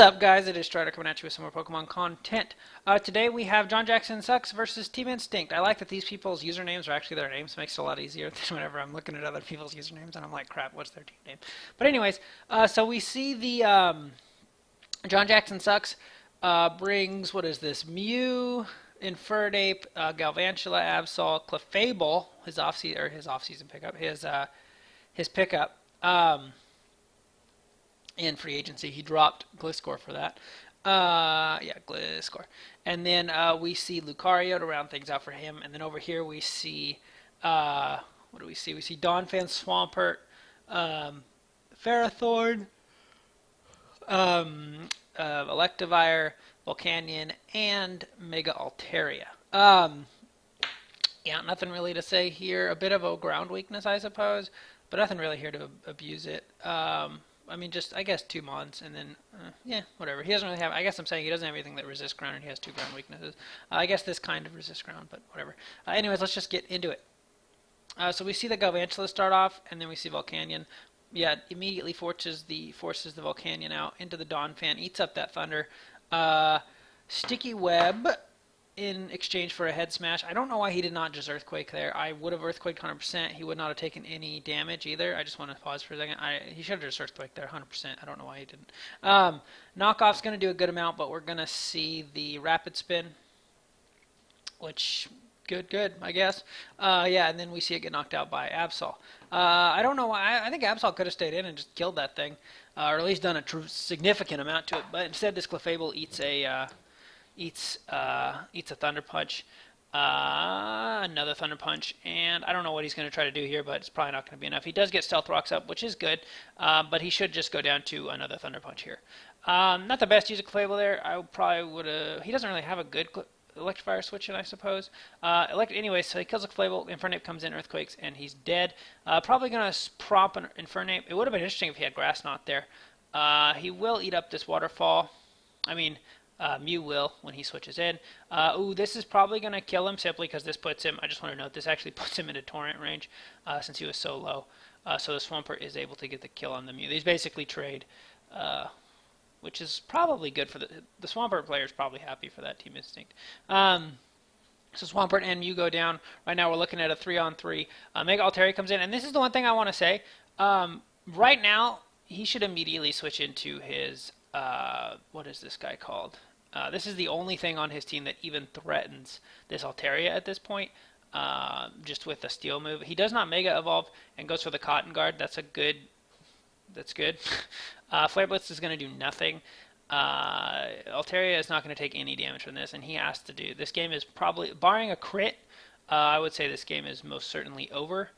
up, guys? It is Strider coming at you with some more Pokemon content. Today we have JonJacksonSucks versus Team Instinct. I like that these people's usernames are actually their names. It makes it a lot easier than whenever I'm looking at other people's usernames and I'm like, crap, what's their team name? But anyways, so we see the JonJacksonSucks brings, what is this, Mew, Infernape, Galvantula, Absol, Clefable, his off-season pickup, his pickup. In free agency, he dropped Gliscor for that. Yeah, Gliscor. And then we see Lucario to round things out for him. And then over here we see, what do we see? We see Donphan, Swampert, Ferrothorn, Electivire, Volcanion, and Mega Altaria. Yeah, nothing really to say here. A bit of a ground weakness, I suppose, but nothing really here to abuse it. I mean, just, I guess, 2 months, and then, yeah, whatever. He doesn't really have, I guess I'm saying he doesn't have anything that resists ground, and he has 2 ground weaknesses. I guess this kind of resists ground, but whatever. Anyways, let's just get into it. So we see the Galvantula start off, and then we see Volcanion. Yeah, immediately forces the Volcanion out into the Donphan, eats up that Thunder. Sticky Web in exchange for a Head Smash. I don't know why he did not just Earthquake there. I would have Earthquaked 100%. He would not have taken any damage either. I just want to pause for a second. He should have just Earthquaked there 100%. I don't know why he didn't. Knockoff's going to do a good amount, but we're going to see the Rapid Spin, which, good, I guess. Yeah, and then we see it get knocked out by Absol. I don't know why. I think Absol could have stayed in and just killed that thing, or at least done a significant amount to it, but instead this Clefable eats a Thunder Punch, another Thunder Punch, and I don't know what he's going to try to do here, but it's probably not going to be enough. He does get Stealth Rocks up, which is good, but he should just go down to another Thunder Punch here. Not the best use of Clefable there. I probably would have. He doesn't really have a good Electivire switch in, I suppose. Anyway, so he kills a Clefable, Infernape comes in, Earthquakes, and he's dead. Probably going to prop an Infernape. It would have been interesting if he had Grass Knot there. He will eat up this Waterfall. I mean, Mew will when he switches in. This is probably going to kill him simply because this puts him, I just want to note, this actually puts him into Torrent range since he was so low. So the Swampert is able to get the kill on the Mew. These basically trade, which is probably good for the Swampert player is probably happy for that Team Instinct. So Swampert and Mew go down. Right now we're looking at a 3-on-3. Mega Altaria comes in, and this is the one thing I want to say. Right now, he should immediately switch into his, what is this guy called? This is the only thing on his team that even threatens this Altaria at this point, just with the Steel move. He does not Mega Evolve and goes for the Cotton Guard. That's good. Flare Blitz is going to do nothing. Altaria is not going to take any damage from this, and he has to do. This game is probably, barring a crit, I would say this game is most certainly over.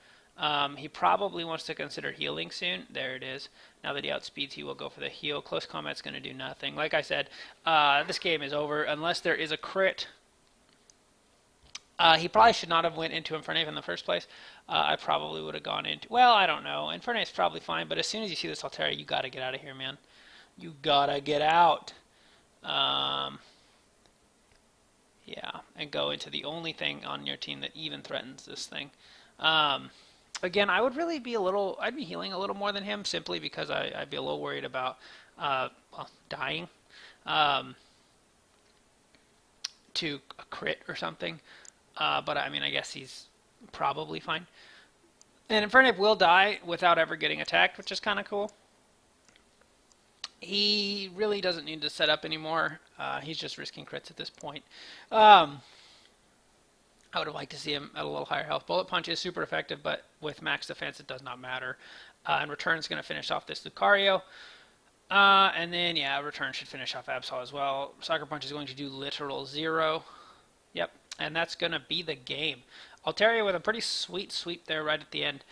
He probably wants to consider healing soon. There it is. Now that he outspeeds, he will go for the heal. Close combat's going to do nothing. Like I said, this game is over unless there is a crit. He probably should not have went into Infernape in the first place. I probably would have gone into... Well, I don't know. Infernape's probably fine, but as soon as you see this Altaria, you got to get out of here, man. You got to get out. Yeah, and go into the only thing on your team that even threatens this thing. Again, I would really be I'd be healing a little more than him simply because I'd be a little worried about dying to a crit or something. But I mean, I guess he's probably fine. And Infernape will die without ever getting attacked, which is kind of cool. He really doesn't need to set up anymore. He's just risking crits at this point. I would have liked to see him at a little higher health. Bullet Punch is super effective, but with max defense, it does not matter. And Return is going to finish off this Lucario. And then, yeah, Return should finish off Absol as well. Sucker Punch is going to do literal 0. Yep, and that's going to be the game. Altaria with a pretty sweet sweep there right at the end.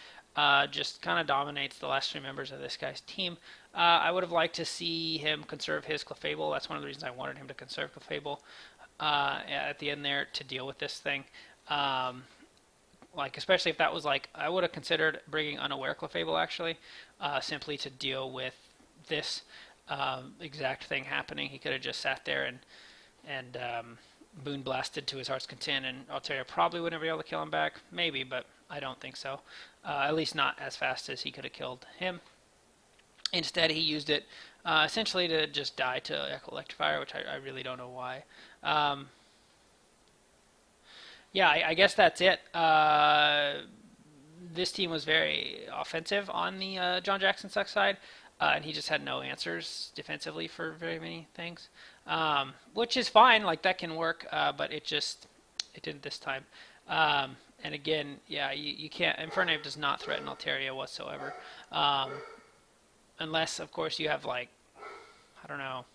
Just kind of dominates the last 3 members of this guy's team. I would have liked to see him conserve his Clefable. That's one of the reasons I wanted him to conserve Clefable at the end there to deal with this thing. Like, especially if that was like, I would have considered bringing Unaware Clefable actually, simply to deal with this exact thing happening. He could have just sat there and Boon Blasted to his heart's content, and Altaria probably wouldn't be able to kill him back. Maybe, but I don't think so. At least not as fast as he could have killed him. Instead, he used it essentially to just die to Electrifier, which I really don't know why. Um, yeah, I guess that's it. This team was very offensive on the JonJacksonSucks side, and he just had no answers defensively for very many things, which is fine. Like that can work, but it didn't this time. And again, yeah, you can't. Infernape does not threaten Altaria whatsoever, unless of course you have like I don't know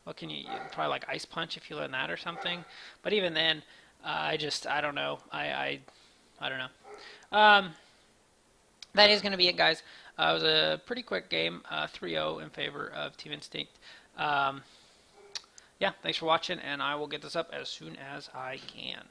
what can you probably like Ice Punch if you learn that or something. But even then, I don't know. I don't know. That is going to be it, guys. It was a pretty quick game, 3-0 in favor of Team Instinct. Yeah, thanks for watching, and I will get this up as soon as I can.